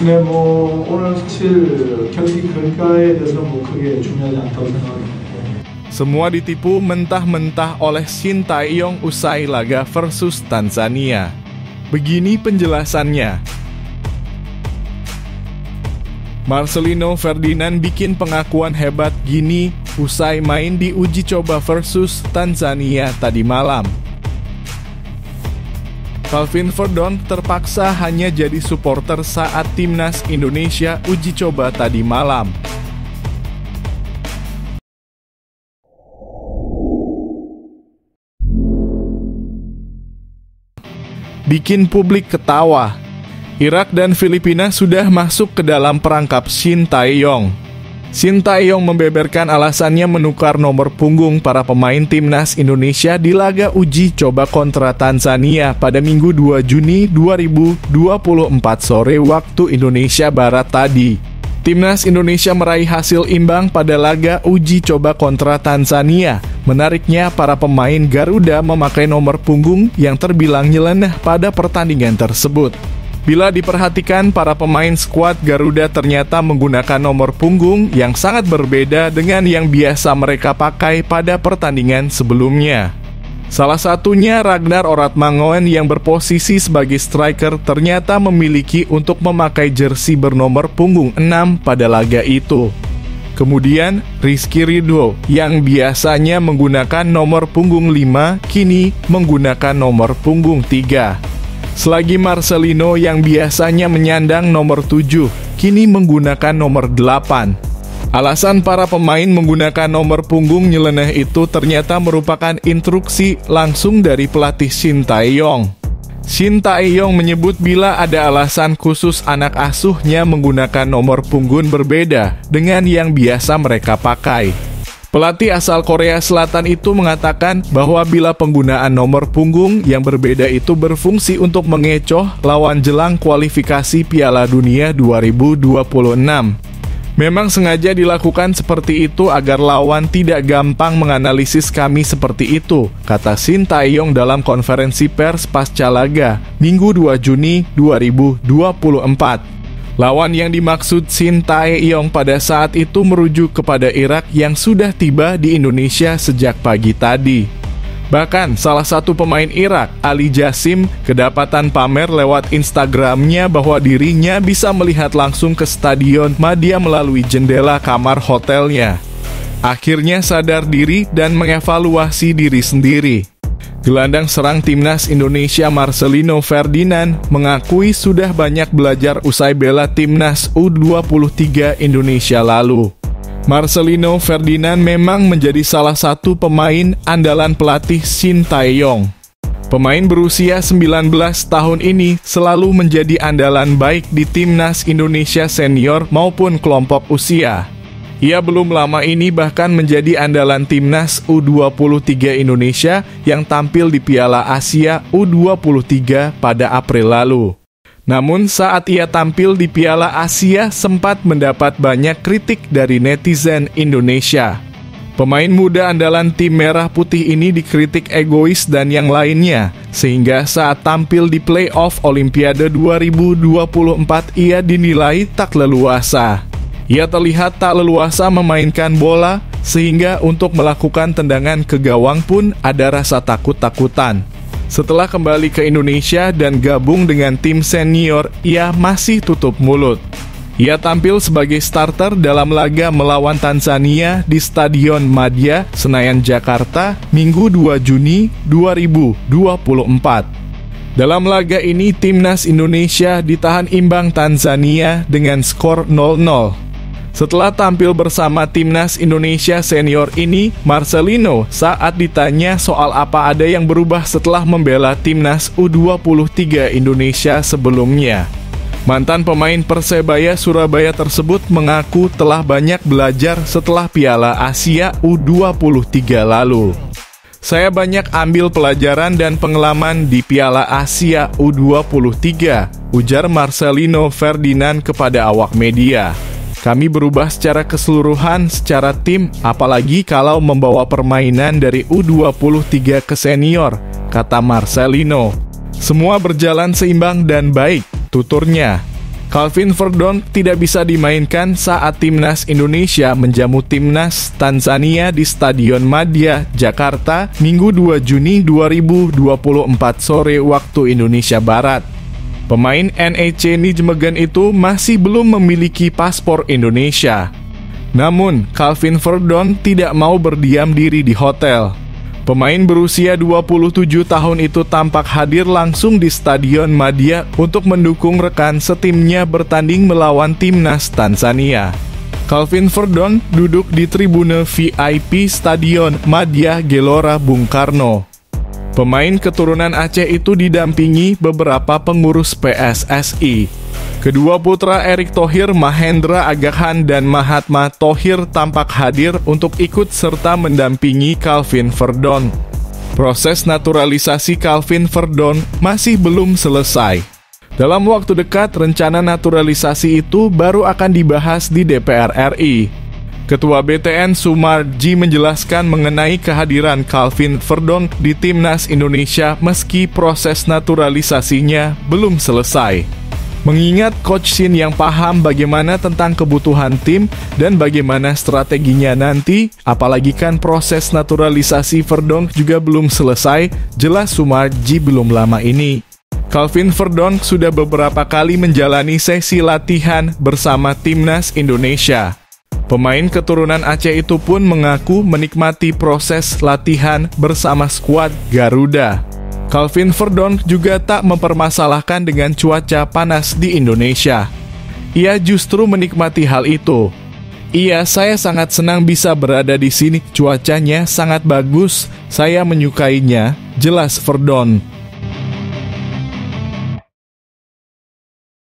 네, 오늘 사실 경기 결과에 대해서는 크게 중요하지 않다고 생각합니다. Semua ditipu mentah-mentah oleh Shin Tae-yong usai laga versus Tanzania. Begini penjelasannya. Marcelino Ferdinand bikin pengakuan hebat gini usai main di uji coba versus Tanzania tadi malam. Calvin Verdon terpaksa hanya jadi supporter saat timnas Indonesia uji coba tadi malam. Bikin publik ketawa. Irak dan Filipina sudah masuk ke dalam perangkap Shin Tae-yong. Shin Tae-yong membeberkan alasannya menukar nomor punggung para pemain timnas Indonesia di laga uji coba kontra Tanzania pada Minggu 2 Juni 2024 sore waktu Indonesia Barat tadi. Timnas Indonesia meraih hasil imbang pada laga uji coba kontra Tanzania. Menariknya, para pemain Garuda memakai nomor punggung yang terbilang nyeleneh pada pertandingan tersebut. Bila diperhatikan, para pemain skuad Garuda ternyata menggunakan nomor punggung yang sangat berbeda dengan yang biasa mereka pakai pada pertandingan sebelumnya. Salah satunya Ragnar Oratmangoen yang berposisi sebagai striker ternyata memiliki untuk memakai jersey bernomor punggung 6 pada laga itu. Kemudian Rizky Ridho yang biasanya menggunakan nomor punggung 5 kini menggunakan nomor punggung 3. Selagi Marcelino yang biasanya menyandang nomor 7, kini menggunakan nomor 8. Alasan para pemain menggunakan nomor punggung nyeleneh itu ternyata merupakan instruksi langsung dari pelatih Shin Tae-yong. Shin Tae-yong menyebut bila ada alasan khusus anak asuhnya menggunakan nomor punggung berbeda dengan yang biasa mereka pakai. Pelatih asal Korea Selatan itu mengatakan bahwa bila penggunaan nomor punggung yang berbeda itu berfungsi untuk mengecoh lawan jelang kualifikasi Piala Dunia 2026. Memang sengaja dilakukan seperti itu agar lawan tidak gampang menganalisis kami seperti itu, kata Shin Tae-yong dalam konferensi pers pasca laga, Minggu 2 Juni 2024. Lawan yang dimaksud Shin Tae-yong pada saat itu merujuk kepada Irak yang sudah tiba di Indonesia sejak pagi tadi. Bahkan salah satu pemain Irak, Ali Jasim, kedapatan pamer lewat Instagramnya bahwa dirinya bisa melihat langsung ke Stadion Madia melalui jendela kamar hotelnya. Akhirnya sadar diri dan mengevaluasi diri sendiri. Gelandang serang timnas Indonesia Marcelino Ferdinand mengakui sudah banyak belajar usai bela timnas U23 Indonesia lalu. Marcelino Ferdinand memang menjadi salah satu pemain andalan pelatih Shin Tae-yong. Pemain berusia 19 tahun ini selalu menjadi andalan baik di timnas Indonesia senior maupun kelompok usia. Ia belum lama ini bahkan menjadi andalan timnas U23 Indonesia yang tampil di Piala Asia U23 pada April lalu. Namun saat ia tampil di Piala Asia sempat mendapat banyak kritik dari netizen Indonesia. Pemain muda andalan tim merah putih ini dikritik egois dan yang lainnya, sehingga saat tampil di playoff Olimpiade 2024 ia dinilai tak leluasa. Ia terlihat tak leluasa memainkan bola, sehingga untuk melakukan tendangan ke gawang pun ada rasa takut-takutan. Setelah kembali ke Indonesia dan gabung dengan tim senior, ia masih tutup mulut. Ia tampil sebagai starter dalam laga melawan Tanzania di Stadion Madia, Senayan, Jakarta, Minggu 2 Juni 2024. Dalam laga ini, timnas Indonesia ditahan imbang Tanzania dengan skor 0-0. Setelah tampil bersama timnas Indonesia senior ini, Marcelino saat ditanya soal apa ada yang berubah setelah membela timnas U23 Indonesia sebelumnya. Mantan pemain Persebaya Surabaya tersebut mengaku telah banyak belajar setelah Piala Asia U23 lalu. Saya banyak ambil pelajaran dan pengalaman di Piala Asia U23, ujar Marcelino Ferdinand kepada awak media. Kami berubah secara keseluruhan, secara tim, apalagi kalau membawa permainan dari U23 ke senior, kata Marcelino. Semua berjalan seimbang dan baik, tuturnya. Calvin Verdon tidak bisa dimainkan saat timnas Indonesia menjamu timnas Tanzania di Stadion Madia, Jakarta, Minggu 2 Juni 2024 sore waktu Indonesia Barat. Pemain NEC Nijmegen itu masih belum memiliki paspor Indonesia. Namun, Calvin Verdon tidak mau berdiam diri di hotel. Pemain berusia 27 tahun itu tampak hadir langsung di Stadion Madia untuk mendukung rekan setimnya bertanding melawan timnas Tanzania. Calvin Verdon duduk di tribune VIP Stadion Madia Gelora Bung Karno. Pemain keturunan Aceh itu didampingi beberapa pengurus PSSI. Kedua putra Erick Thohir, Mahendra Agakhan, dan Mahatma Thohir tampak hadir untuk ikut serta mendampingi Calvin Verdon. Proses naturalisasi Calvin Verdon masih belum selesai. Dalam waktu dekat, rencana naturalisasi itu baru akan dibahas di DPR RI. Ketua BTN Sumarji menjelaskan mengenai kehadiran Calvin Verdon di timnas Indonesia meski proses naturalisasinya belum selesai. Mengingat Coach Shin yang paham bagaimana tentang kebutuhan tim dan bagaimana strateginya nanti, apalagi kan proses naturalisasi Verdon juga belum selesai, jelas Sumarji belum lama ini. Calvin Verdon sudah beberapa kali menjalani sesi latihan bersama timnas Indonesia. Pemain keturunan Aceh itu pun mengaku menikmati proses latihan bersama skuad Garuda. Calvin Verdon juga tak mempermasalahkan dengan cuaca panas di Indonesia. Ia justru menikmati hal itu. Iya, saya sangat senang bisa berada di sini, cuacanya sangat bagus, saya menyukainya, jelas Verdon.